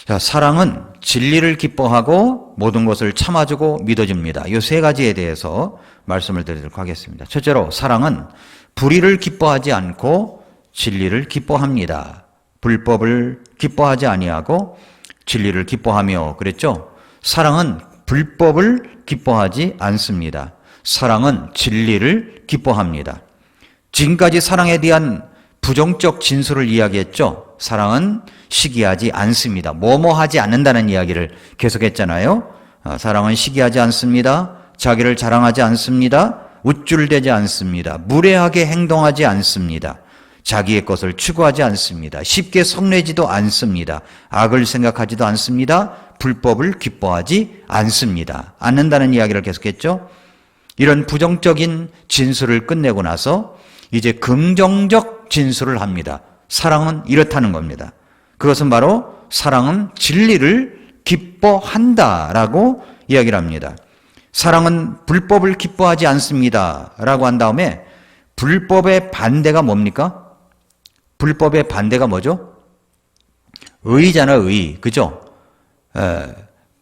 자, 사랑은 진리를 기뻐하고 모든 것을 참아주고 믿어줍니다. 이 세 가지에 대해서 말씀을 드리도록 하겠습니다. 첫째로 사랑은 불의를 기뻐하지 않고 진리를 기뻐합니다. 불법을 기뻐하지 아니하고 진리를 기뻐하며 그랬죠? 사랑은 불법을 기뻐하지 않습니다. 사랑은 진리를 기뻐합니다. 지금까지 사랑에 대한 부정적 진술을 이야기했죠. 사랑은 시기하지 않습니다. 뭐뭐하지 않는다는 이야기를 계속했잖아요. 사랑은 시기하지 않습니다. 자기를 자랑하지 않습니다. 우쭐대지 않습니다. 무례하게 행동하지 않습니다. 자기의 것을 추구하지 않습니다. 쉽게 성내지도 않습니다. 악을 생각하지도 않습니다. 불법을 기뻐하지 않는다는 이야기를 계속했죠. 이런 부정적인 진술을 끝내고 나서 이제 긍정적 진술을 합니다. 사랑은 이렇다는 겁니다. 그것은 바로 사랑은 진리를 기뻐한다라고 이야기를 합니다. 사랑은 불법을 기뻐하지 않습니다 라고 한 다음에 불법의 반대가 뭡니까? 불법의 반대가 뭐죠? 의잖아요. 의. 그죠?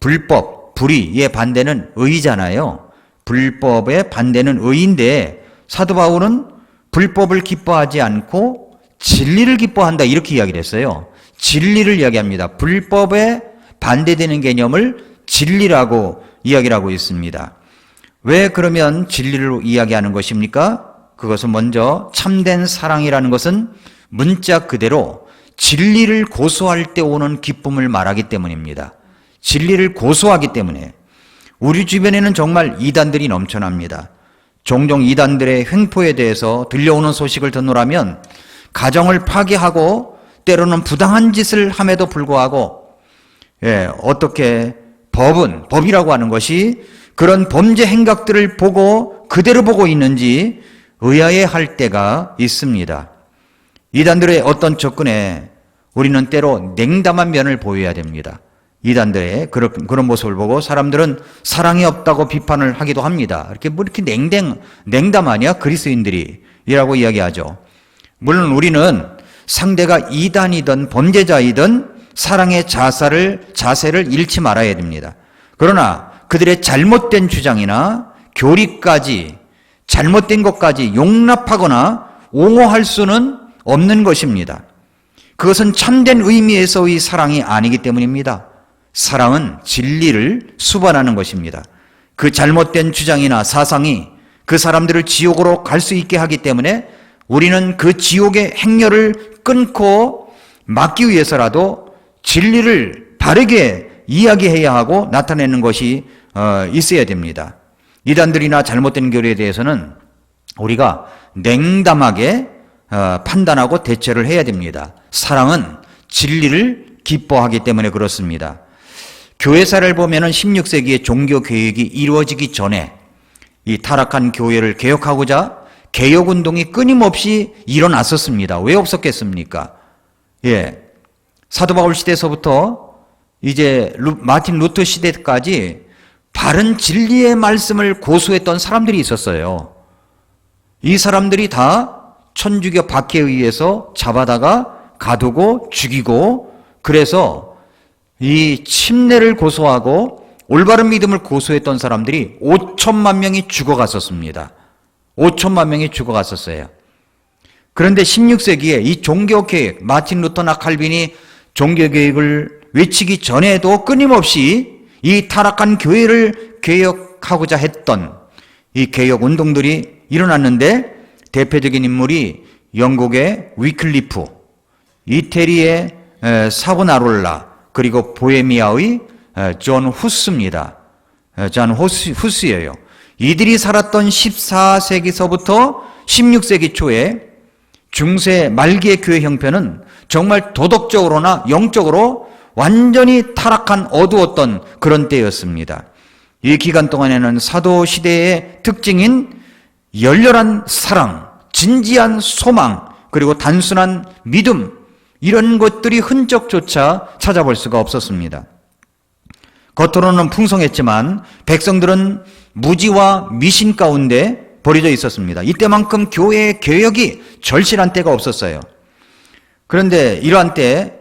불법, 불의의 반대는 의잖아요. 불법의 반대는 의인데 사도 바울은 불법을 기뻐하지 않고 진리를 기뻐한다 이렇게 이야기를 했어요. 진리를 이야기합니다. 불법에 반대되는 개념을 진리라고 이야기를 하고 있습니다. 왜 그러면 진리를 이야기하는 것입니까? 그것은 먼저 참된 사랑이라는 것은 문자 그대로 진리를 고소할 때 오는 기쁨을 말하기 때문입니다. 진리를 고소하기 때문에 우리 주변에는 정말 이단들이 넘쳐납니다. 종종 이단들의 횡포에 대해서 들려오는 소식을 듣노라면 가정을 파괴하고 때로는 부당한 짓을 함에도 불구하고 어떻게 법이라고 하는 것이 그런 범죄 행각들을 보고 그대로 보고 있는지 의아해할 때가 있습니다. 이단들의 어떤 접근에 우리는 때로 냉담한 면을 보여야 됩니다. 이단들의 그런 모습을 보고 사람들은 사랑이 없다고 비판을 하기도 합니다. 이렇게 뭐 이렇게 냉담하냐 그리스도인들이라고 이야기하죠. 물론 우리는 상대가 이단이든 범죄자이든 사랑의 자세를 잃지 말아야 됩니다. 그러나 그들의 잘못된 주장이나 교리까지 잘못된 것까지 용납하거나 옹호할 수는 없는 것입니다. 그것은 참된 의미에서의 사랑이 아니기 때문입니다. 사랑은 진리를 수반하는 것입니다. 그 잘못된 주장이나 사상이 그 사람들을 지옥으로 갈 수 있게 하기 때문에 우리는 그 지옥의 행렬을 끊고 막기 위해서라도 진리를 바르게 이야기해야 하고 나타내는 것이 있어야 됩니다. 이단들이나 잘못된 교리에 대해서는 우리가 냉담하게 판단하고 대처를 해야 됩니다. 사랑은 진리를 기뻐하기 때문에 그렇습니다. 교회사를 보면은 16세기의 종교 개혁이 이루어지기 전에 이 타락한 교회를 개혁하고자 개혁운동이 끊임없이 일어났었습니다. 왜 없었겠습니까? 사도 바울 시대에서부터 이제 마틴 루터 시대까지 바른 진리의 말씀을 고수했던 사람들이 있었어요. 이 사람들이 다 천주교 박해에 의해서 잡아다가 가두고 죽이고 그래서 이 침례를 고소하고 올바른 믿음을 고소했던 사람들이 5천만 명이 죽어갔었습니다. 5천만 명이 죽어갔었어요. 그런데 16세기에 이 종교개혁, 마틴 루터나 칼빈이 종교개혁을 외치기 전에도 끊임없이 이 타락한 교회를 개혁하고자 했던 이 개혁운동들이 일어났는데 대표적인 인물이 영국의 위클리프, 이태리의 사보나롤라, 그리고 보헤미아의 존 후스입니다. 존 후스예요. 이들이 살았던 14세기서부터 16세기 초에 중세 말기의 교회 형편은 정말 도덕적으로나 영적으로 완전히 타락한 어두웠던 그런 때였습니다. 이 기간 동안에는 사도 시대의 특징인 열렬한 사랑, 진지한 소망, 그리고 단순한 믿음, 이런 것들이 흔적조차 찾아볼 수가 없었습니다. 겉으로는 풍성했지만 백성들은 무지와 미신 가운데 버려져 있었습니다. 이때만큼 교회의 개혁이 절실한 때가 없었어요. 그런데 이러한 때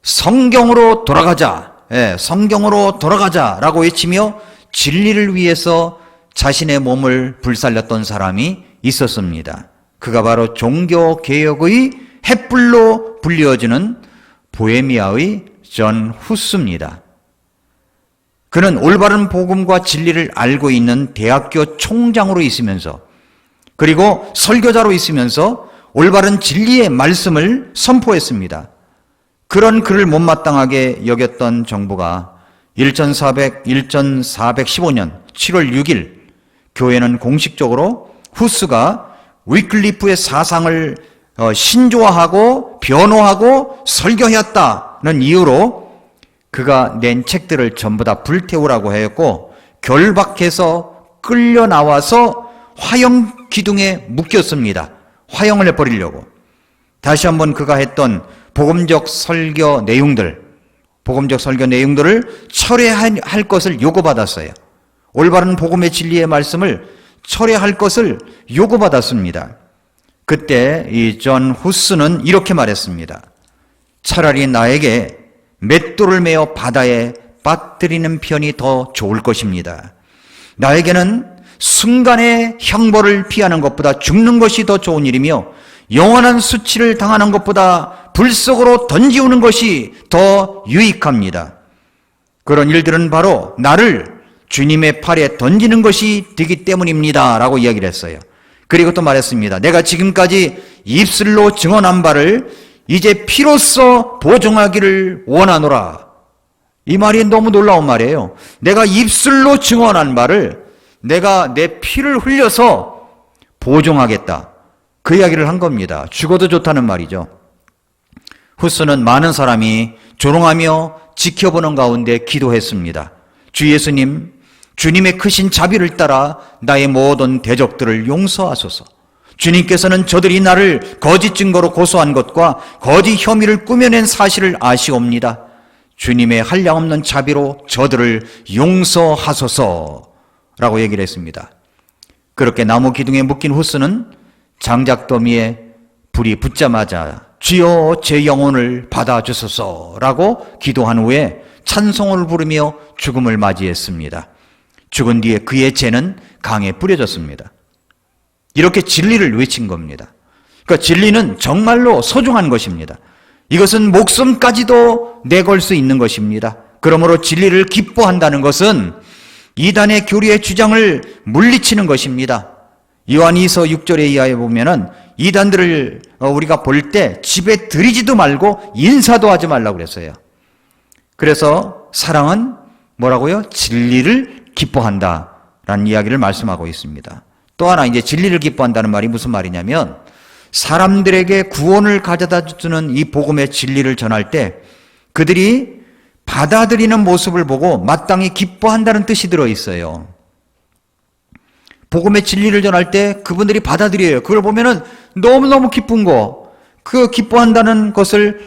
성경으로 돌아가자, 성경으로 돌아가자라고 외치며 진리를 위해서 자신의 몸을 불살렸던 사람이 있었습니다. 그가 바로 종교개혁의 햇불로 불리어지는 보헤미아의 존 후스입니다. 그는 올바른 복음과 진리를 알고 있는 대학교 총장으로 있으면서, 그리고 설교자로 있으면서 올바른 진리의 말씀을 선포했습니다. 그런 그를 못마땅하게 여겼던 정부가 1415년 7월 6일 교회는 공식적으로 후스가 위클리프의 사상을 신조어하고 변호하고 설교했다는 이유로 그가 낸 책들을 전부 다 불태우라고 했고, 결박해서 끌려 나와서 화형 기둥에 묶였습니다. 화형을 해버리려고. 다시 한번 그가 했던 복음적 설교 내용들을 철회할 것을 요구받았어요. 올바른 복음의 진리의 말씀을 철회할 것을 요구받았습니다. 그때 이 존 후스는 이렇게 말했습니다. 차라리 나에게 맷돌을 메어 바다에 빠뜨리는 편이 더 좋을 것입니다. 나에게는 순간의 형벌을 피하는 것보다 죽는 것이 더 좋은 일이며, 영원한 수치를 당하는 것보다 불 속으로 던지우는 것이 더 유익합니다. 그런 일들은 바로 나를 주님의 팔에 던지는 것이 되기 때문입니다 라고 이야기를 했어요. 그리고 또 말했습니다. 내가 지금까지 입술로 증언한 바를 이제 피로써 보증하기를 원하노라. 이 말이 너무 놀라운 말이에요. 내가 입술로 증언한 바를 내가 내 피를 흘려서 보증하겠다. 그 이야기를 한 겁니다. 죽어도 좋다는 말이죠. 후스는 많은 사람이 조롱하며 지켜보는 가운데 기도했습니다. 주 예수님, 주님의 크신 자비를 따라 나의 모든 대적들을 용서하소서. 주님께서는 저들이 나를 거짓 증거로 고소한 것과 거짓 혐의를 꾸며낸 사실을 아시옵니다. 주님의 한량없는 자비로 저들을 용서하소서 라고 얘기를 했습니다. 그렇게 나무 기둥에 묶인 후스는 장작더미에 불이 붙자마자 주여 제 영혼을 받아주소서 라고 기도한 후에 찬송을 부르며 죽음을 맞이했습니다. 죽은 뒤에 그의 죄는 강에 뿌려졌습니다. 이렇게 진리를 외친 겁니다. 그러니까 진리는 정말로 소중한 것입니다. 이것은 목숨까지도 내걸 수 있는 것입니다. 그러므로 진리를 기뻐한다는 것은 이단의 교리의 주장을 물리치는 것입니다. 요한이서 6절에 이하에 보면은 이단들을 우리가 볼 때 집에 들이지도 말고 인사도 하지 말라고 그랬어요. 그래서 사랑은 뭐라고요? 진리를 기뻐한다라는 이야기를 말씀하고 있습니다. 또 하나 이제 진리를 기뻐한다는 말이 무슨 말이냐면, 사람들에게 구원을 가져다 주는 이 복음의 진리를 전할 때 그들이 받아들이는 모습을 보고 마땅히 기뻐한다는 뜻이 들어있어요. 복음의 진리를 전할 때 그분들이 받아들여요. 그걸 보면은 너무너무 기쁜 거, 그 기뻐한다는 것을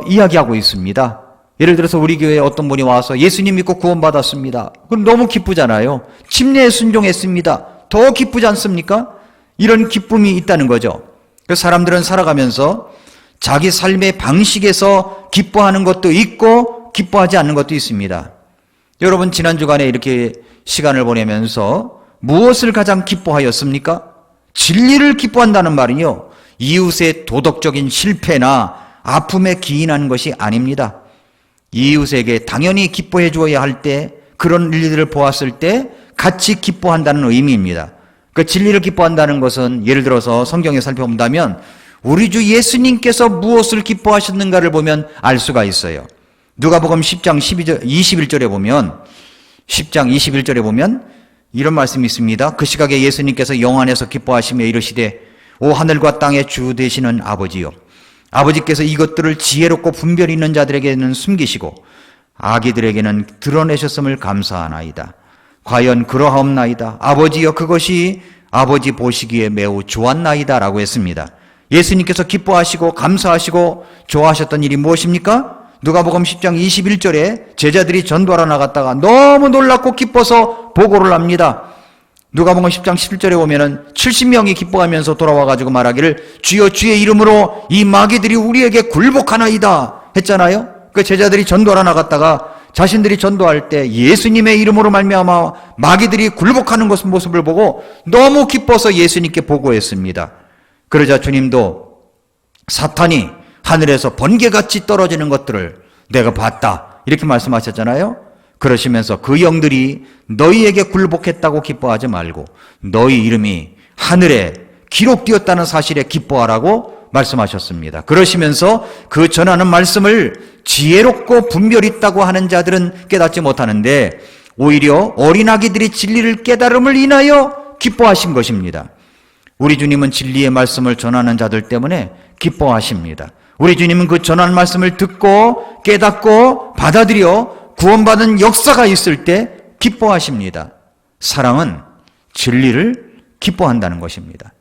이야기하고 있습니다. 예를 들어서 우리 교회에 어떤 분이 와서 예수님 믿고 구원받았습니다. 그럼 너무 기쁘잖아요. 침례에 순종했습니다. 더 기쁘지 않습니까? 이런 기쁨이 있다는 거죠. 그래서 사람들은 살아가면서 자기 삶의 방식에서 기뻐하는 것도 있고 기뻐하지 않는 것도 있습니다. 여러분, 지난 주간에 이렇게 시간을 보내면서 무엇을 가장 기뻐하였습니까? 진리를 기뻐한다는 말은요, 이웃의 도덕적인 실패나 아픔에 기인하는 것이 아닙니다. 이웃에게 당연히 기뻐해 주어야 할 때, 그런 일들을 보았을 때 같이 기뻐한다는 의미입니다. 그 진리를 기뻐한다는 것은 예를 들어서 성경에 살펴본다면 우리 주 예수님께서 무엇을 기뻐하셨는가를 보면 알 수가 있어요. 누가복음 10장 21절에 보면 이런 말씀이 있습니다. 그 시각에 예수님께서 영 안에서 기뻐하시며 이르시되 오 하늘과 땅의 주 되시는 아버지요, 아버지께서 이것들을 지혜롭고 분별 있는 자들에게는 숨기시고 아기들에게는 드러내셨음을 감사하나이다. 과연 그러하옵나이다. 아버지여, 그것이 아버지 보시기에 매우 좋았나이다 라고 했습니다. 예수님께서 기뻐하시고 감사하시고 좋아하셨던 일이 무엇입니까? 누가복음 10장 21절에 제자들이 전도하러 나갔다가 너무 놀랍고 기뻐서 보고를 합니다. 누가복음 10장 11절에 보면은 70명이 기뻐하면서 돌아와가지고 말하기를 주여 주의 이름으로 이 마귀들이 우리에게 굴복하나이다 했잖아요. 그 제자들이 전도하러 나갔다가 자신들이 전도할 때 예수님의 이름으로 말미암아 마귀들이 굴복하는 모습을 보고 너무 기뻐서 예수님께 보고했습니다. 그러자 주님도 사탄이 하늘에서 번개같이 떨어지는 것들을 내가 봤다, 이렇게 말씀하셨잖아요. 그러시면서 그 영들이 너희에게 굴복했다고 기뻐하지 말고 너희 이름이 하늘에 기록되었다는 사실에 기뻐하라고 말씀하셨습니다. 그러시면서 그 전하는 말씀을 지혜롭고 분별 있다고 하는 자들은 깨닫지 못하는데 오히려 어린아기들이 진리를 깨달음을 인하여 기뻐하신 것입니다. 우리 주님은 진리의 말씀을 전하는 자들 때문에 기뻐하십니다. 우리 주님은 그 전하는 말씀을 듣고 깨닫고 받아들여 구원받은 역사가 있을 때 기뻐하십니다. 사랑은 진리를 기뻐한다는 것입니다.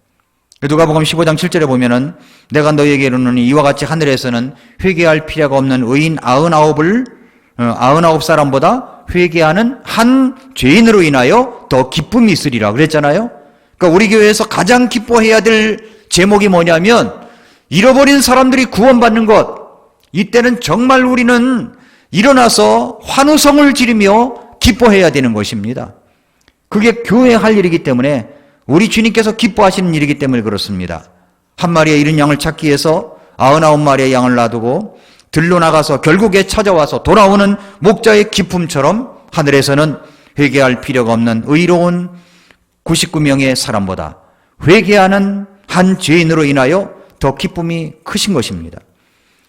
누가복음 15장 7절에 보면은 내가 너희에게 이르노니 이와 같이 하늘에서는 회개할 필요가 없는 의인 99 사람보다 회개하는 한 죄인으로 인하여 더 기쁨이 있으리라 그랬잖아요. 그러니까 우리 교회에서 가장 기뻐해야 될 제목이 뭐냐면 잃어버린 사람들이 구원받는 것. 이때는 정말 우리는 일어나서 환호성을 지르며 기뻐해야 되는 것입니다. 그게 교회 할 일이기 때문에 우리 주님께서 기뻐하시는 일이기 때문에 그렇습니다. 한 마리의 잃은 양을 찾기 위해서 99마리의 양을 놔두고 들로 나가서 결국에 찾아와서 돌아오는 목자의 기쁨처럼 하늘에서는 회개할 필요가 없는 의로운 99명의 사람보다 회개하는 한 죄인으로 인하여 더 기쁨이 크신 것입니다.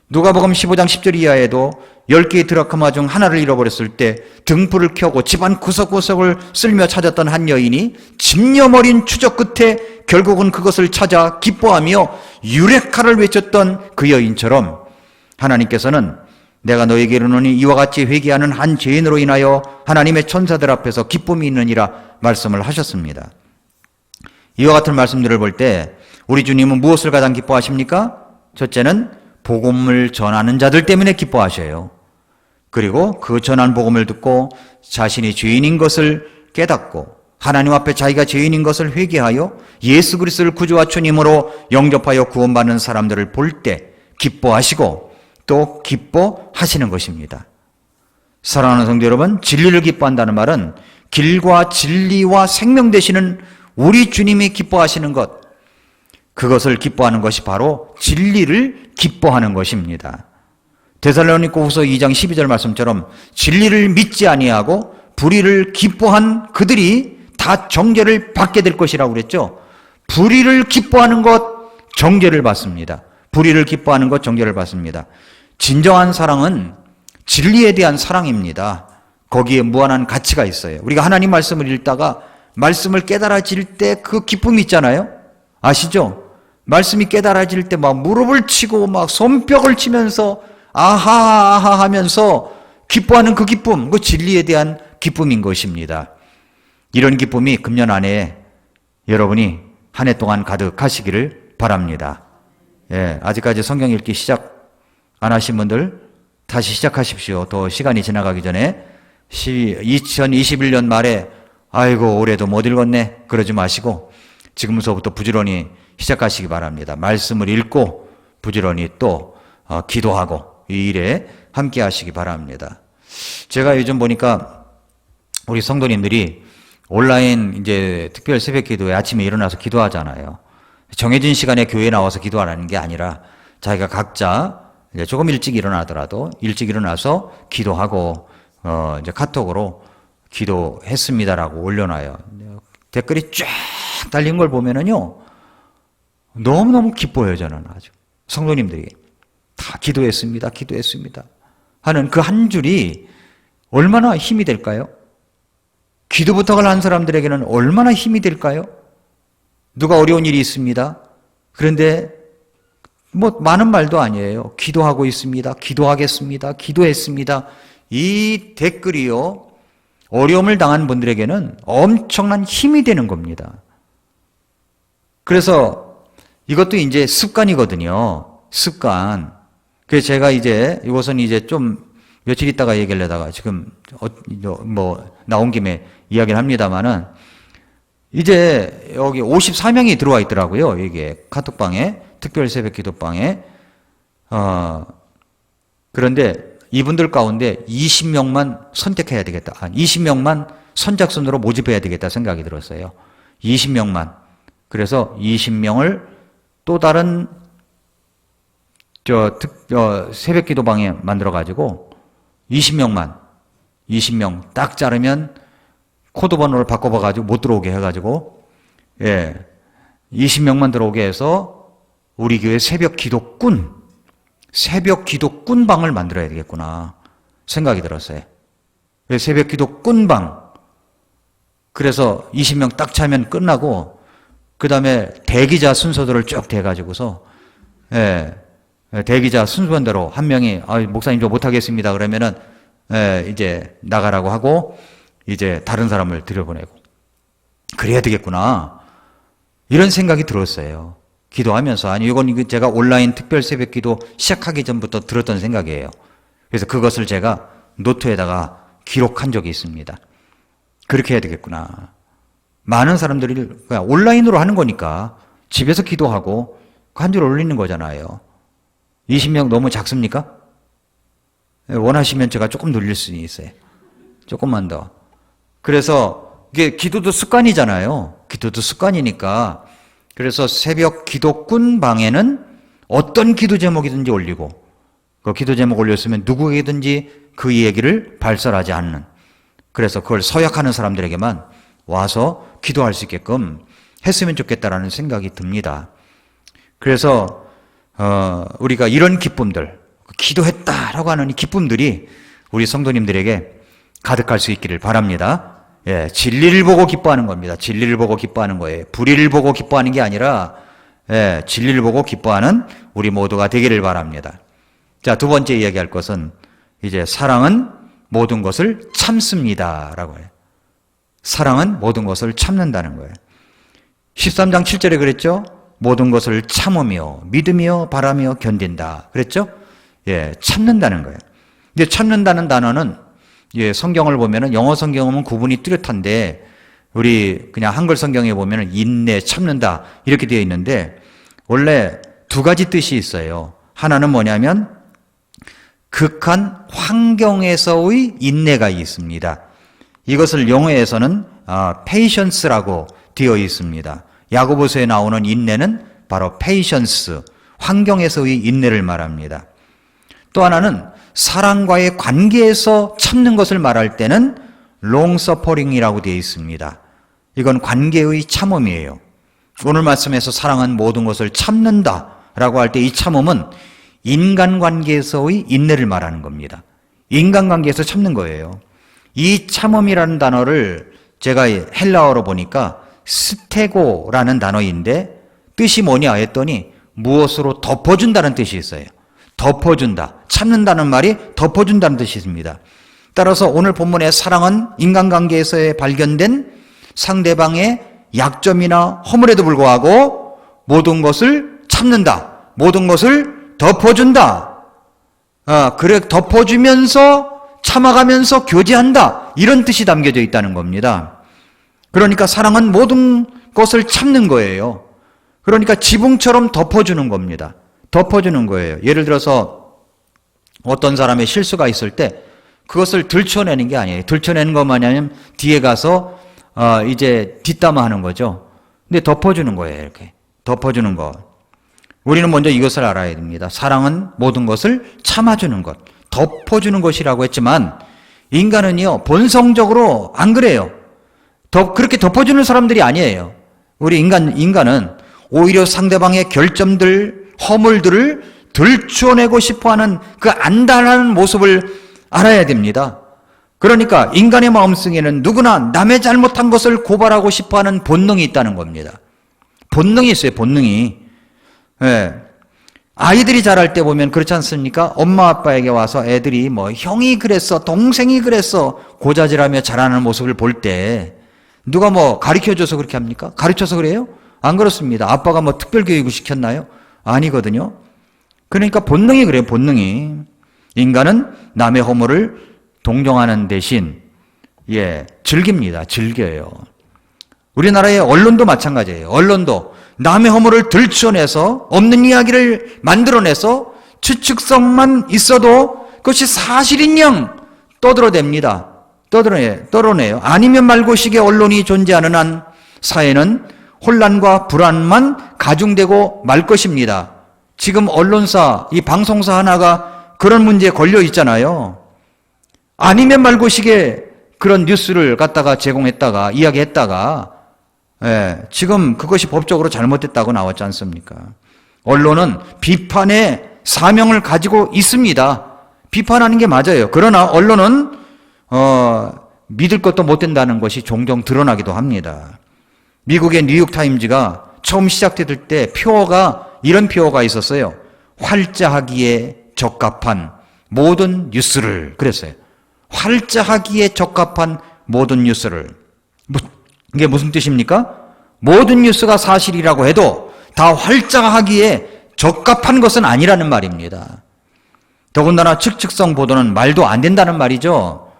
누가복음 15장 10절 이하에도 10개의 드라크마 중 하나를 잃어버렸을 때 등불을 켜고 집안 구석구석을 쓸며 찾았던 한 여인이 집념어린 추적 끝에 결국은 그것을 찾아 기뻐하며 유레카를 외쳤던 그 여인처럼 하나님께서는 내가 너에게 이르노니 이와 같이 회개하는 한 죄인으로 인하여 하나님의 천사들 앞에서 기쁨이 있느니라 말씀을 하셨습니다. 이와 같은 말씀들을 볼 때 우리 주님은 무엇을 가장 기뻐하십니까? 첫째는 복음을 전하는 자들 때문에 기뻐하셔요. 그리고 그 전한 복음을 듣고 자신이 죄인인 것을 깨닫고 하나님 앞에 자기가 죄인인 것을 회개하여 예수 그리스도를 구주와 주님으로 영접하여 구원받는 사람들을 볼 때 기뻐하시고 또 기뻐하시는 것입니다. 사랑하는 성도 여러분, 진리를 기뻐한다는 말은 길과 진리와 생명 되시는 우리 주님이 기뻐하시는 것, 그것을 기뻐하는 것이 바로 진리를 기뻐하는 것입니다. 데살로니가후서 2장 12절 말씀처럼 진리를 믿지 아니하고 불의를 기뻐한 그들이 다 정죄를 받게 될 것이라고 그랬죠. 불의를 기뻐하는 것 정죄를 받습니다. 불의를 기뻐하는 것 정죄를 받습니다. 진정한 사랑은 진리에 대한 사랑입니다. 거기에 무한한 가치가 있어요. 우리가 하나님 말씀을 읽다가 말씀을 깨달아질 때 그 기쁨이 있잖아요. 아시죠? 말씀이 깨달아질 때 막 무릎을 치고 막 손뼉을 치면서 아하 하면서 기뻐하는 그 기쁨, 그 진리에 대한 기쁨인 것입니다. 이런 기쁨이 금년 안에 여러분이 한 해 동안 가득하시기를 바랍니다. 예, 아직까지 성경 읽기 시작 안 하신 분들 다시 시작하십시오. 또 시간이 지나가기 전에 2021년 말에 아이고 올해도 못 읽었네 그러지 마시고 지금서부터 부지런히 시작하시기 바랍니다. 말씀을 읽고 부지런히 또 기도하고 이 일에 함께 하시기 바랍니다. 제가 요즘 보니까 우리 성도님들이 온라인 이제 특별 새벽 기도에 아침에 일어나서 기도하잖아요. 정해진 시간에 교회에 나와서 기도하라는 게 아니라 자기가 각자 이제 조금 일찍 일어나더라도 일찍 일어나서 기도하고 이제 카톡으로 기도했습니다라고 올려놔요. 댓글이 쫙 달린 걸 보면은요 너무너무 기뻐요. 저는 아주 성도님들이 다 기도했습니다 하는 그 한 줄이 얼마나 힘이 될까요? 기도 부탁을 한 사람들에게는 얼마나 힘이 될까요? 누가 어려운 일이 있습니다. 그런데 뭐 많은 말도 아니에요. 기도하고 있습니다. 기도하겠습니다. 기도했습니다. 이 댓글이요 어려움을 당한 분들에게는 엄청난 힘이 되는 겁니다. 그래서 이것도 이제 습관이거든요. 습관. 그래서 제가 이제 이것은 이제 좀 며칠 있다가 얘기를 하다가 지금 뭐 나온 김에 이야기를 합니다만은 이제 여기 54명이 들어와 있더라고요. 이게 카톡방에 특별 새벽 기도방에 그런데 이분들 가운데 20명만 선택해야 되겠다. 20명만 선착순으로 모집해야 되겠다 생각이 들었어요. 20명만. 그래서 20명을 또 다른 새벽 기도방에 만들어가지고 20명 딱 자르면 코드 번호를 바꿔봐가지고 못 들어오게 해가지고, 20명만 들어오게 해서 우리 교회 새벽 기도꾼 방을 만들어야 되겠구나 생각이 들었어요. 새벽 기도꾼 방. 그래서 20명 딱 차면 끝나고, 그 다음에 대기자 순서들을 쭉 대가지고서, 대기자 순서대로 한 명이, 목사님 저 못하겠습니다. 그러면은, 이제 나가라고 하고, 이제 다른 사람을 들여보내고. 그래야 되겠구나. 이런 생각이 들었어요. 기도하면서. 아니, 이건 제가 온라인 특별 새벽 기도 시작하기 전부터 들었던 생각이에요. 그래서 그것을 제가 노트에다가 기록한 적이 있습니다. 그렇게 해야 되겠구나. 많은 사람들이 그냥 온라인으로 하는 거니까 집에서 기도하고 한 줄 올리는 거잖아요. 20명 너무 작습니까? 원하시면 제가 조금 늘릴 수 있어요. 조금만 더. 그래서 이게 기도도 습관이잖아요. 기도도 습관이니까. 그래서 새벽 기도꾼 방에는 어떤 기도 제목이든지 올리고, 그 기도 제목 올렸으면 누구에게든지 그 얘기를 발설하지 않는, 그래서 그걸 서약하는 사람들에게만 와서 기도할 수 있게끔 했으면 좋겠다라는 생각이 듭니다. 그래서 우리가 이런 기쁨들, 기도했다라고 하는 이 기쁨들이 우리 성도님들에게 가득할 수 있기를 바랍니다. 진리를 보고 기뻐하는 겁니다. 진리를 보고 기뻐하는 거예요. 불의를 보고 기뻐하는 게 아니라 진리를 보고 기뻐하는 우리 모두가 되기를 바랍니다. 자, 두 번째 이야기할 것은 이제 사랑은 모든 것을 참습니다라고 해요. 사랑은 모든 것을 참는다는 거예요. 13장 7절에 그랬죠? 모든 것을 참으며 믿으며 바라며 견딘다. 그랬죠? 참는다는 거예요. 근데 참는다는 단어는 성경을 보면은 영어 성경은 구분이 뚜렷한데 우리 그냥 한글 성경에 보면은 인내, 참는다 이렇게 되어 있는데 원래 두 가지 뜻이 있어요. 하나는 뭐냐면 극한 환경에서의 인내가 있습니다. 이것을 영어에서는 patience라고 되어 있습니다. 야고보서에 나오는 인내는 바로 patience, 환경에서의 인내를 말합니다. 또 하나는 사랑과의 관계에서 참는 것을 말할 때는 long suffering이라고 되어 있습니다. 이건 관계의 참음이에요. 오늘 말씀에서 사랑은 모든 것을 참는다라고 할 때 이 참음은 인간관계에서의 인내를 말하는 겁니다. 인간관계에서 참는 거예요. 이 참음이라는 단어를 제가 헬라어로 보니까 스테고라는 단어인데 뜻이 뭐냐 했더니 무엇으로 덮어준다는 뜻이 있어요. 덮어준다. 참는다는 말이 덮어준다는 뜻이 있습니다. 따라서 오늘 본문의 사랑은 인간관계에서 발견된 상대방의 약점이나 허물에도 불구하고 모든 것을 참는다. 모든 것을 덮어준다. 그래 덮어주면서 참아가면서 교제한다. 이런 뜻이 담겨져 있다는 겁니다. 그러니까 사랑은 모든 것을 참는 거예요. 그러니까 지붕처럼 덮어주는 겁니다. 덮어주는 거예요. 예를 들어서 어떤 사람의 실수가 있을 때 그것을 들춰내는 게 아니에요. 들춰내는 것만 아니면 뒤에 가서 이제 뒷담화하는 거죠. 근데 덮어주는 거예요. 이렇게 덮어주는 거. 우리는 먼저 이것을 알아야 됩니다. 사랑은 모든 것을 참아주는 것, 덮어주는 것이라고 했지만 인간은요 본성적으로 안 그래요. 그렇게 덮어주는 사람들이 아니에요. 우리 인간은 오히려 상대방의 결점들, 허물들을 들춰내고 싶어하는 그 안달한 모습을 알아야 됩니다. 그러니까 인간의 마음속에는 누구나 남의 잘못한 것을 고발하고 싶어하는 본능이 있다는 겁니다. 본능이 있어요. 본능이. 아이들이 자랄 때 보면 그렇지 않습니까? 엄마 아빠에게 와서 애들이 뭐 형이 그랬어, 동생이 그랬어 고자질하며 자라는 모습을 볼 때 누가 뭐 가르쳐줘서 그렇게 합니까? 가르쳐서 그래요? 안 그렇습니다. 아빠가 뭐 특별교육을 시켰나요? 아니거든요. 그러니까 본능이 그래요. 본능이. 인간은 남의 허물을 동정하는 대신 즐깁니다. 즐겨요. 우리나라의 언론도 마찬가지예요. 언론도 남의 허물을 들춰내서 없는 이야기를 만들어내서 추측성만 있어도 그것이 사실인 양 떠들어댑니다. 떠들어내요. 아니면 말고식의 언론이 존재하는 한 사회는 혼란과 불안만 가중되고 말 것입니다. 지금 언론사, 이 방송사 하나가 그런 문제에 걸려 있잖아요. 아니면 말고식의 그런 뉴스를 갖다가 제공했다가 이야기했다가 지금 그것이 법적으로 잘못됐다고 나왔지 않습니까? 언론은 비판의 사명을 가지고 있습니다. 비판하는 게 맞아요. 그러나 언론은 믿을 것도 못 된다는 것이 종종 드러나기도 합니다. 미국의 뉴욕타임즈가 처음 시작될 때 이런 표어가 있었어요. 활자하기에 적합한 모든 뉴스를 그랬어요. 활자하기에 적합한 모든 뉴스를. 이게 무슨 뜻입니까? 모든 뉴스가 사실이라고 해도 다 활자하기에 적합한 것은 아니라는 말입니다. 더군다나 측측성 보도는 말도 안 된다는 말이죠.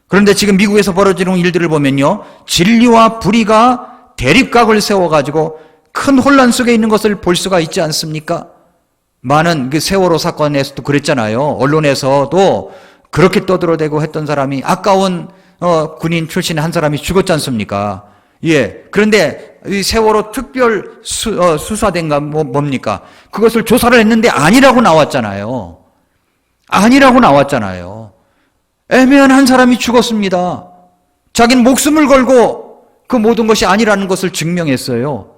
그런데 지금 미국에서 벌어지는 일들을 보면요, 진리와 불의가 대립각을 세워가지고 큰 혼란 속에 있는 것을 볼 수가 있지 않습니까? 많은 그 세월호 사건에서도 그랬잖아요. 언론에서도 그렇게 떠들어대고 했던 사람이 아까운 군인 출신의 한 사람이 죽었지 않습니까? 그런데 이 세월호 특별 수사대인가 뭡니까? 그것을 조사를 했는데 아니라고 나왔잖아요. 애매한 한 사람이 죽었습니다. 자기는 목숨을 걸고 그 모든 것이 아니라는 것을 증명했어요.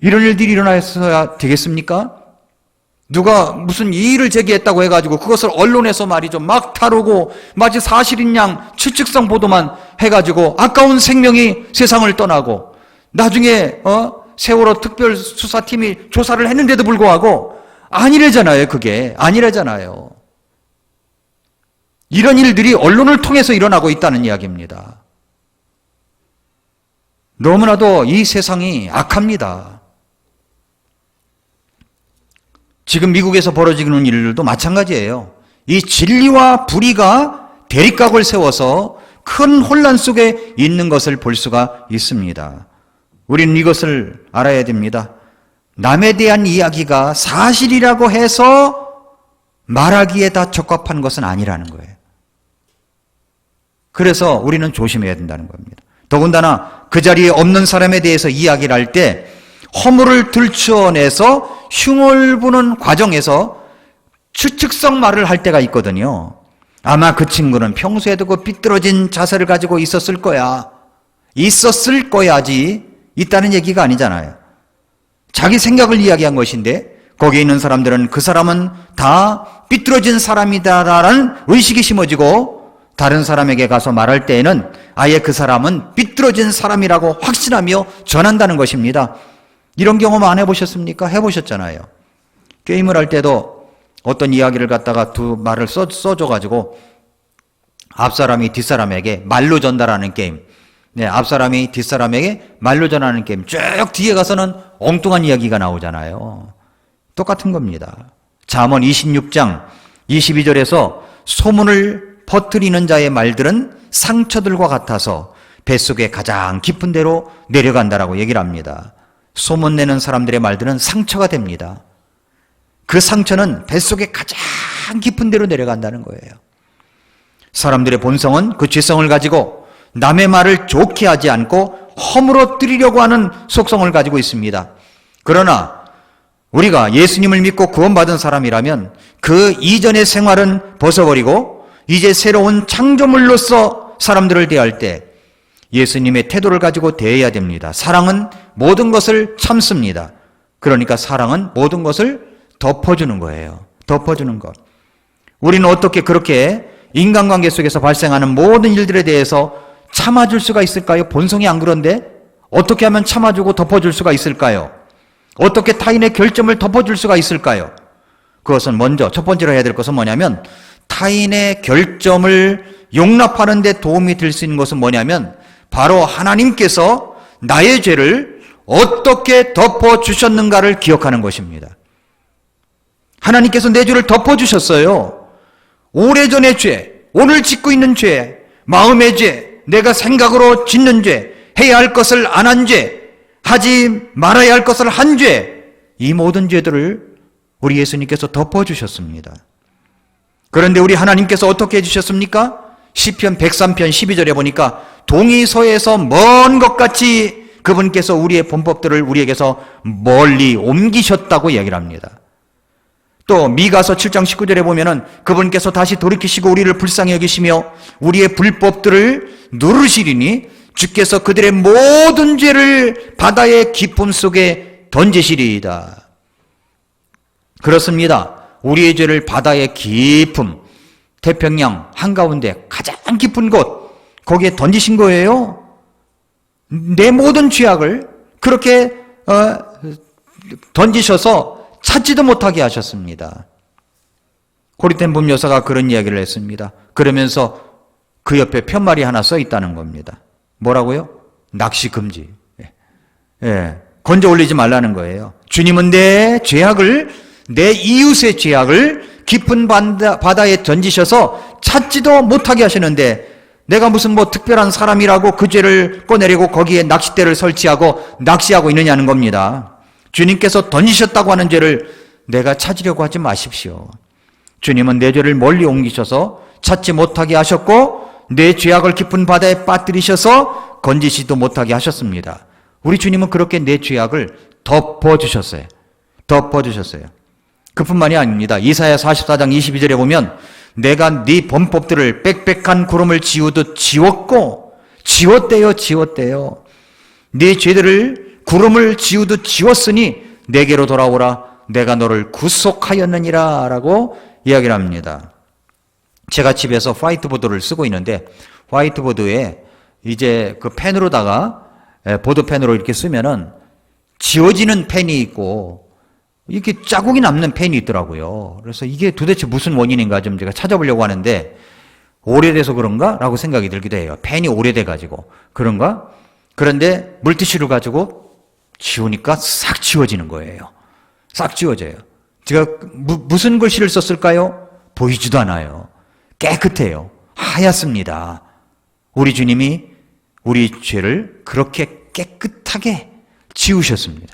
이런 일들이 일어나서야 되겠습니까? 누가 무슨 이의를 제기했다고 해가지고 그것을 언론에서 말이죠, 막 다루고 마치 사실인 양 추측성 보도만 해가지고 아까운 생명이 세상을 떠나고 나중에 세월호 특별수사팀이 조사를 했는데도 불구하고 아니래잖아요. 그게 아니래잖아요. 이런 일들이 언론을 통해서 일어나고 있다는 이야기입니다. 너무나도 이 세상이 악합니다. 지금 미국에서 벌어지는 일들도 마찬가지예요. 이 진리와 불의가 대립각을 세워서 큰 혼란 속에 있는 것을 볼 수가 있습니다. 우리는 이것을 알아야 됩니다. 남에 대한 이야기가 사실이라고 해서 말하기에 다 적합한 것은 아니라는 거예요. 그래서 우리는 조심해야 된다는 겁니다. 더군다나 그 자리에 없는 사람에 대해서 이야기를 할 때 허물을 들추어내서 흉을 부는 과정에서 추측성 말을 할 때가 있거든요. 아마 그 친구는 평소에도 그 삐뚤어진 자세를 가지고 있었을 거야지 있다는 얘기가 아니잖아요. 자기 생각을 이야기한 것인데 거기에 있는 사람들은 그 사람은 다 삐뚤어진 사람이다라는 의식이 심어지고 다른 사람에게 가서 말할 때에는 아예 그 사람은 삐뚤어진 사람이라고 확신하며 전한다는 것입니다. 이런 경험 안 해보셨습니까? 해보셨잖아요. 게임을 할 때도 어떤 이야기를 갖다가 두 말을 써줘가지고 앞사람이 뒷사람에게 말로 전달하는 게임. 앞사람이 뒷사람에게 말로 전하는 게임. 쭉 뒤에 가서는 엉뚱한 이야기가 나오잖아요. 똑같은 겁니다. 잠언 26장 22절에서 소문을 퍼뜨리는 자의 말들은 상처들과 같아서 뱃속에 가장 깊은 데로 내려간다라고 얘기를 합니다. 소문내는 사람들의 말들은 상처가 됩니다. 그 상처는 뱃속에 가장 깊은 데로 내려간다는 거예요. 사람들의 본성은 그 죄성을 가지고 남의 말을 좋게 하지 않고 허물어뜨리려고 하는 속성을 가지고 있습니다. 그러나 우리가 예수님을 믿고 구원받은 사람이라면 그 이전의 생활은 벗어버리고 이제 새로운 창조물로서 사람들을 대할 때 예수님의 태도를 가지고 대해야 됩니다. 사랑은 모든 것을 참습니다. 그러니까 사랑은 모든 것을 덮어주는 거예요. 덮어주는 것. 우리는 어떻게 그렇게 인간관계 속에서 발생하는 모든 일들에 대해서 참아줄 수가 있을까요? 본성이 안 그런데 어떻게 하면 참아주고 덮어줄 수가 있을까요? 어떻게 타인의 결점을 덮어줄 수가 있을까요? 그것은 먼저 첫 번째로 해야 될 것은 뭐냐면 타인의 결점을 용납하는 데 도움이 될 수 있는 것은 뭐냐면 바로 하나님께서 나의 죄를 어떻게 덮어주셨는가를 기억하는 것입니다. 하나님께서 내 죄를 덮어주셨어요. 오래전의 죄, 오늘 짓고 있는 죄, 마음의 죄, 내가 생각으로 짓는 죄, 해야 할 것을 안 한 죄, 하지 말아야 할 것을 한 죄, 이 모든 죄들을 우리 예수님께서 덮어주셨습니다. 그런데 우리 하나님께서 어떻게 해주셨습니까? 시편 103편 12절에 보니까 동이서에서 먼 것 같이 그분께서 우리의 본법들을 우리에게서 멀리 옮기셨다고 이야기를 합니다. 또 미가서 7장 19절에 보면은 그분께서 다시 돌이키시고 우리를 불쌍히 여기시며 우리의 불법들을 누르시리니 주께서 그들의 모든 죄를 바다의 깊음 속에 던지시리이다. 그렇습니다. 우리의 죄를 바다의 깊음, 태평양 한가운데 가장 깊은 곳, 거기에 던지신 거예요. 내 모든 죄악을 그렇게 던지셔서 찾지도 못하게 하셨습니다. 고리텐 분묘사가 그런 이야기를 했습니다. 그러면서 그 옆에 편말이 하나 써 있다는 겁니다. 뭐라고요? 낚시 금지. 건져 올리지 말라는 거예요. 주님은 내 죄악을, 내 이웃의 죄악을 깊은 바다에 던지셔서 찾지도 못하게 하시는데 내가 무슨 특별한 사람이라고 그 죄를 꺼내려고 거기에 낚싯대를 설치하고 낚시하고 있느냐는 겁니다. 주님께서 던지셨다고 하는 죄를 내가 찾으려고 하지 마십시오. 주님은 내 죄를 멀리 옮기셔서 찾지 못하게 하셨고 내 죄악을 깊은 바다에 빠뜨리셔서 건지지도 못하게 하셨습니다. 우리 주님은 그렇게 내 죄악을 덮어주셨어요. 덮어주셨어요. 그뿐만이 아닙니다. 이사야 44장 22절에 보면 내가 네 범법들을 빽빽한 구름을 지우듯 지웠고 지웠대요. 네 죄들을 구름을 지우듯 지웠으니 내게로 돌아오라 내가 너를 구속하였느니라 라고 이야기를 합니다. 제가 집에서 화이트보드를 쓰고 있는데 화이트보드에 이제 그 펜으로다가 보드펜으로 이렇게 쓰면은 지워지는 펜이 있고 이렇게 자국이 남는 펜이 있더라고요. 그래서 이게 도대체 무슨 원인인가 좀 제가 찾아보려고 하는데 오래돼서 그런가? 라고 생각이 들기도 해요. 펜이 오래돼가지고 그런가? 그런데 물티슈를 가지고 지우니까 싹 지워지는 거예요. 싹 지워져요. 제가 무슨 글씨를 썼을까요? 보이지도 않아요. 깨끗해요. 하얗습니다. 우리 주님이 우리 죄를 그렇게 깨끗하게 지우셨습니다.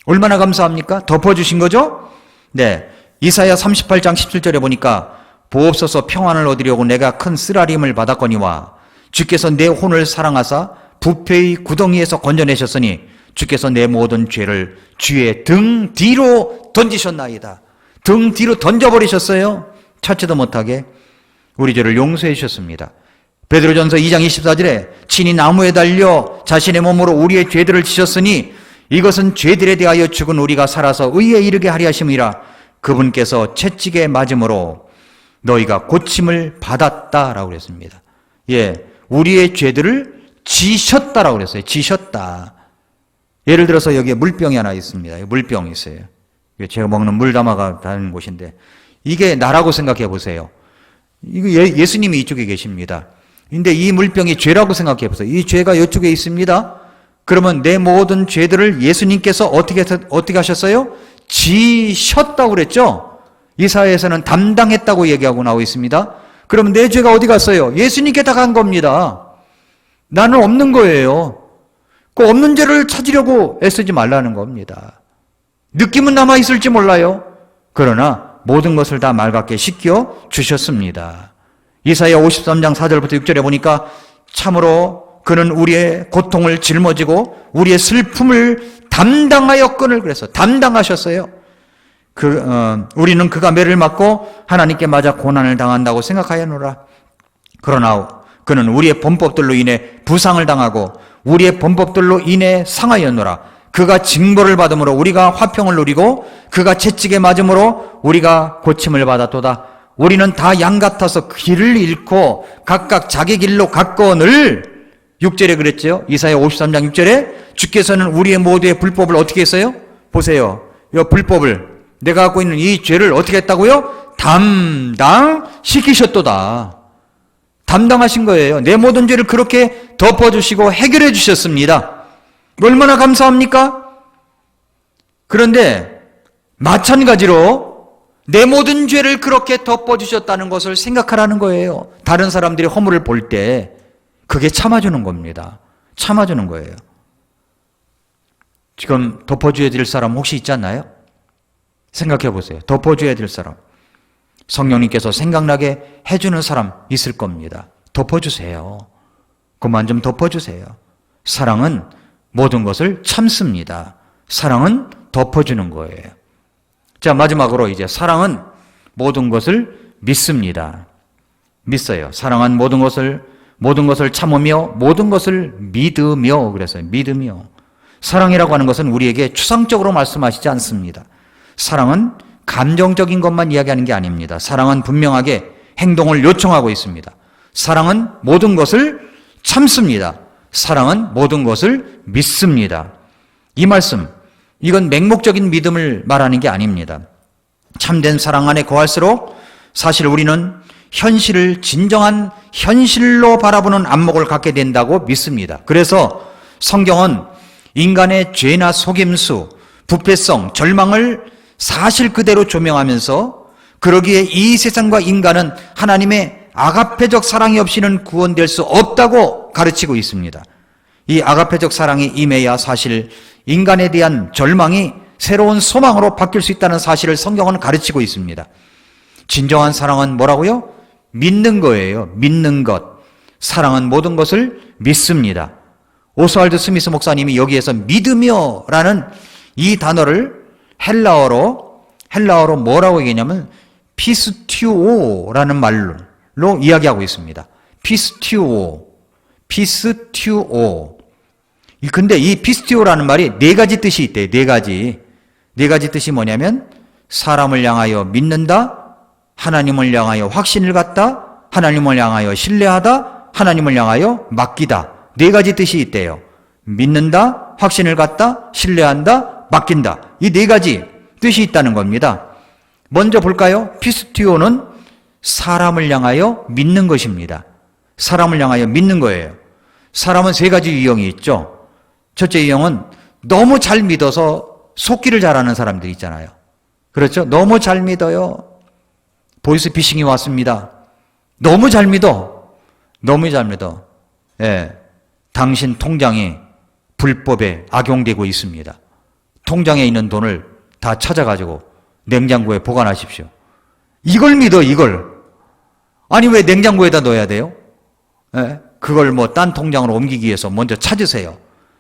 얼마나 감사합니까? 덮어주신 거죠? 네. 이사야 38장 17절에 보니까 보옵소서 평안을 얻으려고 내가 큰 쓰라림을 받았거니와 주께서 내 혼을 사랑하사 부패의 구덩이에서 건져내셨으니 주께서 내 모든 죄를 주의 등 뒤로 던지셨나이다. 등 뒤로 던져버리셨어요. 찾지도 못하게 우리 죄를 용서해 주셨습니다. 베드로전서 2장 24절에 친히 나무에 달려 자신의 몸으로 우리의 죄들을 지셨으니 이것은 죄들에 대하여 죽은 우리가 살아서 의에 이르게 하려 하심이라. 그분께서 채찍에 맞음으로 너희가 고침을 받았다라고 그랬습니다. 우리의 죄들을 지셨다라고 그랬어요. 지셨다. 예를 들어서 여기에 물병이 하나 있습니다. 물병이 있어요. 제가 먹는 물 담아가 다는 곳인데 이게 나라고 생각해 보세요. 이거 예수님이 이쪽에 계십니다. 근데 이 물병이 죄라고 생각해 보세요. 이 죄가 이쪽에 있습니다. 그러면 내 모든 죄들을 예수님께서 어떻게 하셨어요? 지셨다고 그랬죠? 이사야에서는 담당했다고 얘기하고 나오고 있습니다. 그러면 내 죄가 어디 갔어요? 예수님께 다 간 겁니다. 나는 없는 거예요. 그 없는 죄를 찾으려고 애쓰지 말라는 겁니다. 느낌은 남아있을지 몰라요. 그러나 모든 것을 다 맑게 씻겨 주셨습니다. 이사야 53장 4절부터 6절에 보니까 참으로 그는 우리의 고통을 짊어지고 우리의 슬픔을 담당하였거늘 그래서 담당하셨어요. 우리는 그가 매를 맞고 하나님께 맞아 고난을 당한다고 생각하였노라. 그러나 그는 우리의 범법들로 인해 부상을 당하고 우리의 범법들로 인해 상하였노라. 그가 징벌을 받음으로 우리가 화평을 누리고 그가 채찍에 맞음으로 우리가 고침을 받았도다. 우리는 다 양 같아서 길을 잃고 각각 자기 길로 갔거늘 6절에 그랬죠. 이사야 53장 6절에 주께서는 우리의 모두의 불법을 어떻게 했어요? 보세요. 이 불법을 내가 갖고 있는 이 죄를 어떻게 했다고요? 담당시키셨도다. 담당하신 거예요. 내 모든 죄를 그렇게 덮어주시고 해결해 주셨습니다. 얼마나 감사합니까? 그런데 마찬가지로 내 모든 죄를 그렇게 덮어주셨다는 것을 생각하라는 거예요. 다른 사람들이 허물을 볼 때 그게 참아주는 겁니다. 참아주는 거예요. 지금 덮어줘야 될 사람 혹시 있지 않나요? 생각해 보세요. 덮어줘야 될 사람. 성령님께서 생각나게 해주는 사람 있을 겁니다. 덮어주세요. 그만 좀 덮어주세요. 사랑은 모든 것을 참습니다. 사랑은 덮어주는 거예요. 자, 마지막으로 이제 사랑은 모든 것을 믿습니다. 믿어요. 사랑은 모든 것을 참으며 모든 것을 믿으며 그래서요. 믿으며. 사랑이라고 하는 것은 우리에게 추상적으로 말씀하시지 않습니다. 사랑은 감정적인 것만 이야기하는 게 아닙니다. 사랑은 분명하게 행동을 요청하고 있습니다. 사랑은 모든 것을 참습니다. 사랑은 모든 것을 믿습니다. 이 말씀, 이건 맹목적인 믿음을 말하는 게 아닙니다. 참된 사랑 안에 거할수록 사실 우리는 현실을 진정한 현실로 바라보는 안목을 갖게 된다고 믿습니다. 그래서 성경은 인간의 죄나 속임수, 부패성, 절망을 사실 그대로 조명하면서 그러기에 이 세상과 인간은 하나님의 아가페적 사랑이 없이는 구원될 수 없다고 가르치고 있습니다. 이 아가페적 사랑이 임해야 사실 인간에 대한 절망이 새로운 소망으로 바뀔 수 있다는 사실을 성경은 가르치고 있습니다. 진정한 사랑은 뭐라고요? 믿는 거예요. 믿는 것. 사랑은 모든 것을 믿습니다. 오스왈드 스미스 목사님이 여기에서 믿으며라는 이 단어를 헬라어로 뭐라고 얘기하냐면 피스튜오라는 말로 이야기하고 있습니다. 피스튜오. 근데 이 피스튜오라는 말이 네 가지 뜻이 있대요. 네 가지 뜻이 뭐냐면 사람을 향하여 믿는다, 하나님을 향하여 확신을 갖다, 하나님을 향하여 신뢰하다, 하나님을 향하여 맡기다. 네 가지 뜻이 있대요. 믿는다, 확신을 갖다, 신뢰한다, 맡긴다. 이 네 가지 뜻이 있다는 겁니다. 먼저 볼까요? 피스티오는 사람을 향하여 믿는 것입니다. 사람을 향하여 믿는 거예요. 사람은 세 가지 유형이 있죠. 첫째 유형은 너무 잘 믿어서 속기를 잘하는 사람들 있잖아요. 그렇죠? 너무 잘 믿어요. 보이스피싱이 왔습니다. 너무 잘 믿어. 예. 당신 통장이 불법에 악용되고 있습니다. 통장에 있는 돈을 다 찾아가지고 냉장고에 보관하십시오. 이걸 믿어, 이걸. 아니, 왜 냉장고에다 넣어야 돼요? 예? 그걸 뭐 딴 통장으로 옮기기 위해서 먼저 찾으세요.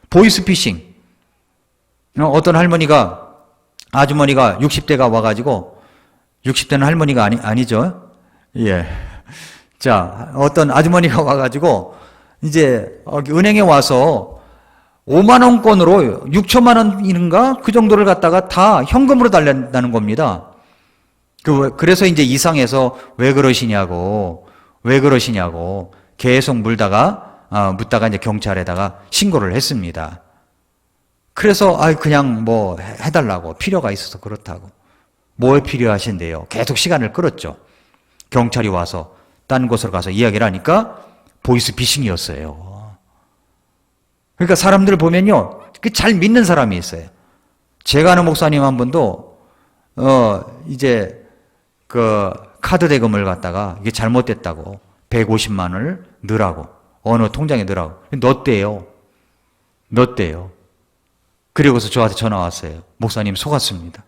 보이스피싱. 어떤 아주머니가 60대가 와가지고, 60대는 할머니가 아니죠? 예. 자, 어떤 아주머니가 와가지고, 이제 은행에 와서 5만원권으로 6천만 원인가? 그 정도를 갖다가 다 현금으로 달란다는 겁니다. 그래서 이제 이상해서 왜 그러시냐고 계속 묻다가 이제 경찰에다가 신고를 했습니다. 그래서 그냥 뭐 해달라고, 필요가 있어서 그렇다고. 뭐에 필요하신데요? 계속 시간을 끌었죠. 경찰이 와서 딴 곳으로 가서 이야기를 하니까 보이스피싱이었어요. 그러니까 사람들 보면요, 잘 믿는 사람이 있어요. 제가 아는 목사님 한 분도 이제 그 카드 대금을 갖다가 이게 잘못됐다고 150만 원을 넣으라고, 어느 통장에 넣으라고 넣었대요. 그리고서 저한테 전화 왔어요. 목사님 속았습니다.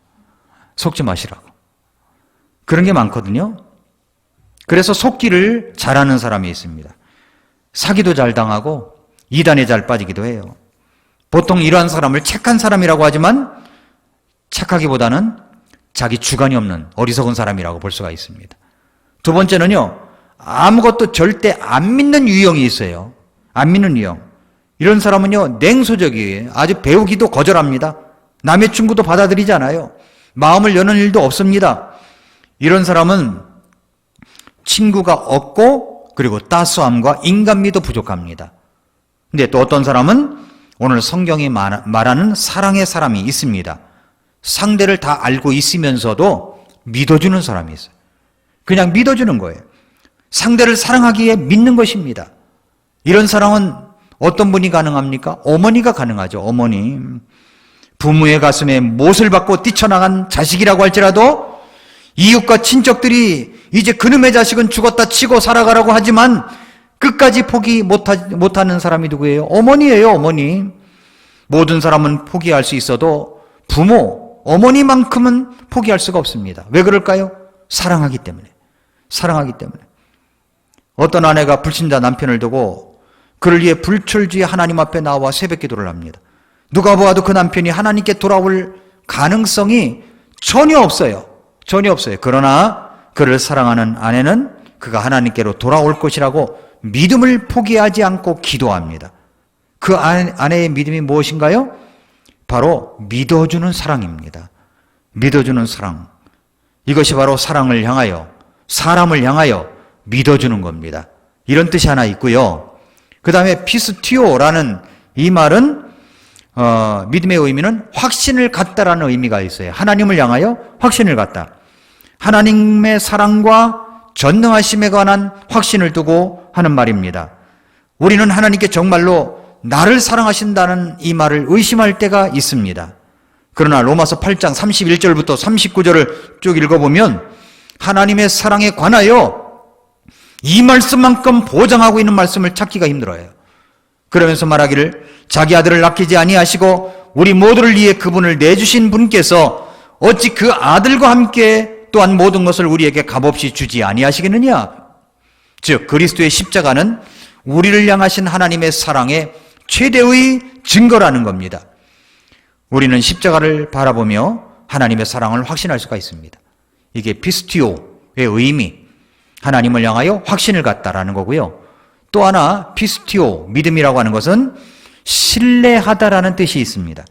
속지 마시라고. 그런 게 많거든요. 그래서 속기를 잘하는 사람이 있습니다. 사기도 잘 당하고 이단에 잘 빠지기도 해요. 보통 이러한 사람을 착한 사람이라고 하지만 착하기보다는 자기 주관이 없는 어리석은 사람이라고 볼 수가 있습니다. 두 번째는요, 아무것도 절대 안 믿는 유형이 있어요. 안 믿는 유형. 이런 사람은요, 냉소적이에요. 아주 배우기도 거절합니다. 남의 충고도 받아들이지 않아요. 마음을 여는 일도 없습니다. 이런 사람은 친구가 없고 그리고 따스함과 인간미도 부족합니다. 근데 또 어떤 사람은 오늘 성경이 말하는 사랑의 사람이 있습니다. 상대를 다 알고 있으면서도 믿어주는 사람이 있어요. 그냥 믿어주는 거예요. 상대를 사랑하기에 믿는 것입니다. 이런 사랑은 어떤 분이 가능합니까? 어머니가 가능하죠. 어머니. 부모의 가슴에 못을 받고 뛰쳐나간 자식이라고 할지라도 이웃과 친척들이 이제 그놈의 자식은 죽었다 치고 살아가라고 하지만 끝까지 포기 못하는 사람이 누구예요? 어머니예요, 어머니. 모든 사람은 포기할 수 있어도 부모, 어머니만큼은 포기할 수가 없습니다. 왜 그럴까요? 사랑하기 때문에. 사랑하기 때문에. 어떤 아내가 불신자 남편을 두고 그를 위해 불철주의 하나님 앞에 나와 새벽 기도를 합니다. 누가 보아도 그 남편이 하나님께 돌아올 가능성이 전혀 없어요. 전혀 없어요. 그러나 그를 사랑하는 아내는 그가 하나님께로 돌아올 것이라고 믿음을 포기하지 않고 기도합니다. 그 아내의 믿음이 무엇인가요? 바로 믿어주는 사랑입니다. 믿어주는 사랑. 이것이 바로 사랑을 향하여, 사람을 향하여 믿어주는 겁니다. 이런 뜻이 하나 있고요. 그 다음에 피스티오라는 이 말은 믿음의 의미는 확신을 갖다라는 의미가 있어요. 하나님을 향하여 확신을 갖다. 하나님의 사랑과 전능하심에 관한 확신을 두고 하는 말입니다. 우리는 하나님께 정말로 나를 사랑하신다는 이 말을 의심할 때가 있습니다. 그러나 로마서 8장 31절부터 39절을 쭉 읽어보면 하나님의 사랑에 관하여 이 말씀만큼 보장하고 있는 말씀을 찾기가 힘들어요. 그러면서 말하기를 자기 아들을 아끼지 아니하시고 우리 모두를 위해 그분을 내주신 분께서 어찌 그 아들과 함께 또한 모든 것을 우리에게 값없이 주지 아니하시겠느냐. 즉 그리스도의 십자가는 우리를 향하신 하나님의 사랑의 최대의 증거라는 겁니다. 우리는 십자가를 바라보며 하나님의 사랑을 확신할 수가 있습니다. 이게 피스티오의 의미, 하나님을 향하여 확신을 갖다라는 거고요. 또 하나 피스티오, 믿음이라고 하는 것은 신뢰하다라는 뜻이 있습니다.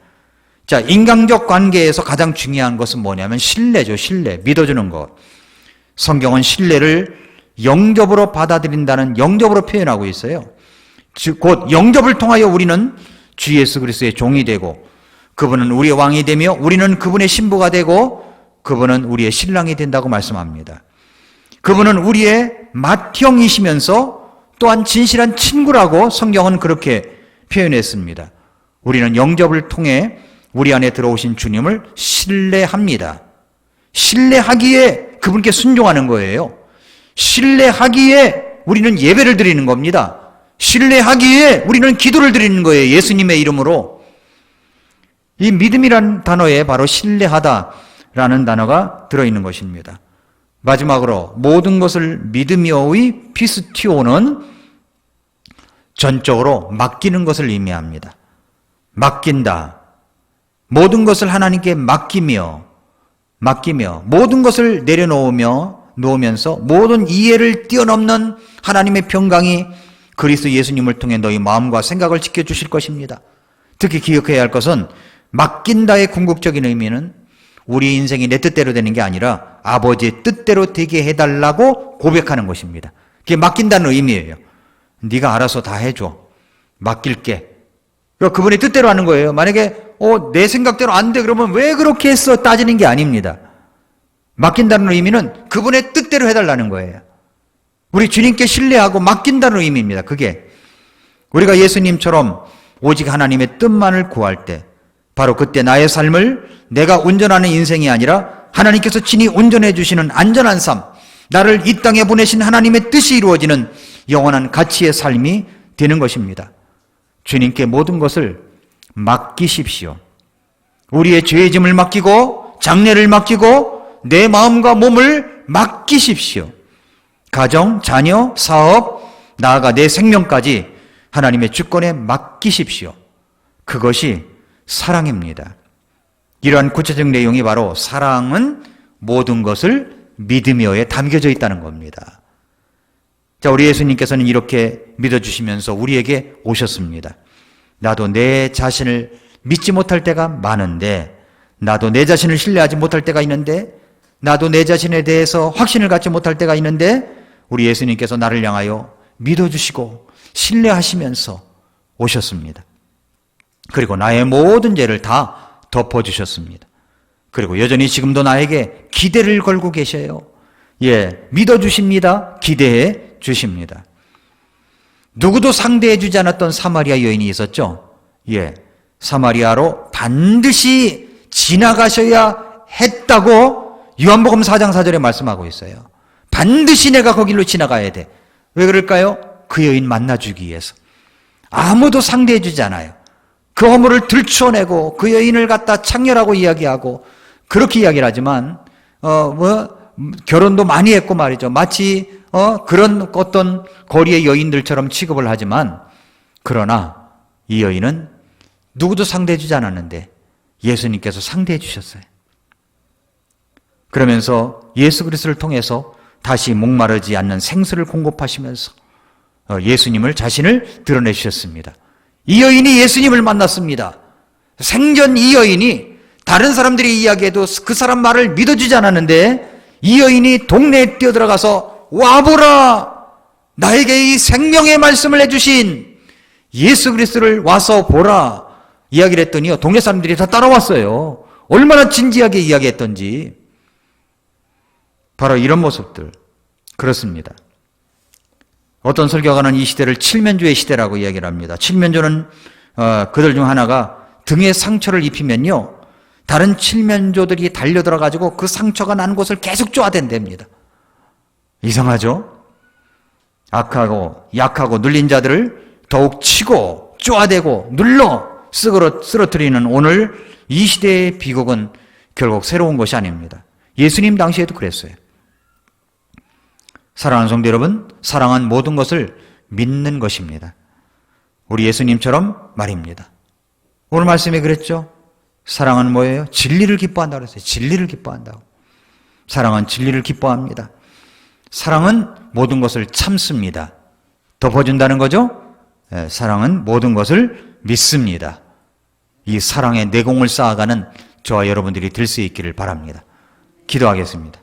자, 인간적 관계에서 가장 중요한 것은 뭐냐면 신뢰죠. 신뢰, 믿어주는 것. 성경은 신뢰를 영접으로 받아들인다는 영접으로 표현하고 있어요. 즉, 곧 영접을 통하여 우리는 주 예수 그리스도의 종이 되고 그분은 우리의 왕이 되며 우리는 그분의 신부가 되고 그분은 우리의 신랑이 된다고 말씀합니다. 그분은 우리의 맏형이시면서 또한 진실한 친구라고 성경은 그렇게 표현했습니다. 우리는 영접을 통해 우리 안에 들어오신 주님을 신뢰합니다. 신뢰하기에 그분께 순종하는 거예요. 신뢰하기에 우리는 예배를 드리는 겁니다. 신뢰하기에 우리는 기도를 드리는 거예요. 예수님의 이름으로. 이 믿음이란 단어에 바로 신뢰하다라는 단어가 들어있는 것입니다. 마지막으로 모든 것을 믿으며의 피스티오는 전적으로 맡기는 것을 의미합니다. 맡긴다. 모든 것을 하나님께 맡기며 모든 것을 놓으면서 모든 이해를 뛰어넘는 하나님의 평강이 그리스도 예수님을 통해 너희 마음과 생각을 지켜주실 것입니다. 특히 기억해야 할 것은 맡긴다의 궁극적인 의미는 우리 인생이 내 뜻대로 되는 게 아니라 아버지의 뜻대로 되게 해달라고 고백하는 것입니다. 그게 맡긴다는 의미예요. 네가 알아서 다 해줘. 맡길게. 그러니까 그분의 뜻대로 하는 거예요. 만약에 내 생각대로 안 돼 그러면 왜 그렇게 했어? 따지는 게 아닙니다. 맡긴다는 의미는 그분의 뜻대로 해달라는 거예요. 우리 주님께 신뢰하고 맡긴다는 의미입니다. 그게 우리가 예수님처럼 오직 하나님의 뜻만을 구할 때 바로 그때 나의 삶을 내가 운전하는 인생이 아니라 하나님께서 친히 운전해 주시는 안전한 삶, 나를 이 땅에 보내신 하나님의 뜻이 이루어지는 영원한 가치의 삶이 되는 것입니다. 주님께 모든 것을 맡기십시오. 우리의 죄의 짐을 맡기고 장래를 맡기고 내 마음과 몸을 맡기십시오. 가정, 자녀, 사업, 나아가 내 생명까지 하나님의 주권에 맡기십시오. 그것이 사랑입니다. 이러한 구체적 내용이 바로 사랑은 모든 것을 믿으며에 담겨져 있다는 겁니다. 자, 우리 예수님께서는 이렇게 믿어주시면서 우리에게 오셨습니다. 나도 내 자신을 믿지 못할 때가 많은데, 나도 내 자신을 신뢰하지 못할 때가 있는데, 나도 내 자신에 대해서 확신을 갖지 못할 때가 있는데, 우리 예수님께서 나를 향하여 믿어주시고 신뢰하시면서 오셨습니다. 그리고 나의 모든 죄를 다 덮어주셨습니다. 그리고 여전히 지금도 나에게 기대를 걸고 계셔요. 믿어주십니다. 기대해 주십니다. 누구도 상대해 주지 않았던 사마리아 여인이 있었죠. 사마리아로 반드시 지나가셔야 했다고 요한복음 4장 4절에 말씀하고 있어요. 반드시 내가 거길로 지나가야 돼. 왜 그럴까요? 그 여인 만나주기 위해서. 아무도 상대해 주지 않아요. 그 허물을 들추어내고 그 여인을 갖다 창렬하고 이야기하고 그렇게 이야기를 하지만 결혼도 많이 했고 말이죠. 마치 그런 어떤 거리의 여인들처럼 취급을 하지만, 그러나 이 여인은 누구도 상대해 주지 않았는데 예수님께서 상대해 주셨어요. 그러면서 예수 그리스도를 통해서 다시 목마르지 않는 생수를 공급하시면서 예수님을, 자신을 드러내주셨습니다. 이 여인이 예수님을 만났습니다. 생전 이 여인이 다른 사람들이 이야기해도 그 사람 말을 믿어주지 않았는데, 이 여인이 동네에 뛰어들어가서 와보라, 나에게 이 생명의 말씀을 해주신 예수 그리스도를 와서 보라 이야기를 했더니요, 동네 사람들이 다 따라왔어요. 얼마나 진지하게 이야기했던지. 바로 이런 모습들, 그렇습니다. 어떤 설교가는 이 시대를 칠면조의 시대라고 이야기를 합니다. 칠면조는 그들 중 하나가 등에 상처를 입히면요, 다른 칠면조들이 달려들어가지고 그 상처가 난 곳을 계속 쪼아댄답니다. 이상하죠? 악하고 약하고 눌린 자들을 더욱 치고 쪼아대고 눌러 쓰러뜨리는 오늘 이 시대의 비극은 결국 새로운 것이 아닙니다. 예수님 당시에도 그랬어요. 사랑하는 성도 여러분, 사랑은 모든 것을 믿는 것입니다. 우리 예수님처럼 말입니다. 오늘 말씀에 그랬죠? 사랑은 뭐예요? 진리를 기뻐한다고 그랬어요. 진리를 기뻐한다고. 사랑은 진리를 기뻐합니다. 사랑은 모든 것을 참습니다. 덮어준다는 거죠? 사랑은 모든 것을 믿습니다. 이 사랑의 내공을 쌓아가는 저와 여러분들이 될 수 있기를 바랍니다. 기도하겠습니다.